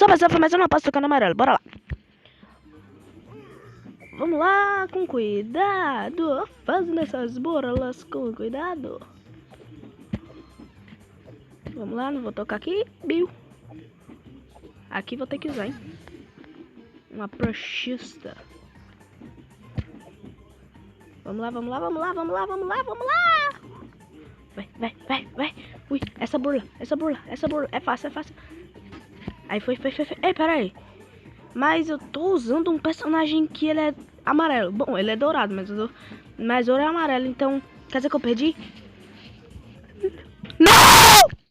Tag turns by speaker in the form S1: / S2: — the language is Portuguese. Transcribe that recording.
S1: mas eu não posso tocar no amarelo. Bora lá. Vamos lá, com cuidado. Fazendo essas bolas com cuidado. Vamos lá, não vou tocar aqui. Bill. Aqui vou ter que usar, hein. Uma prochista. Vamos lá, vamos lá, vamos lá, vamos lá, vamos lá, vamos lá. Vai. Ui, essa burla. É fácil. Aí foi. Ei, peraí. Mas eu tô usando um personagem que ele é amarelo. Bom, ele é dourado, mas ouro é amarelo, então... Quer dizer que eu perdi? Não!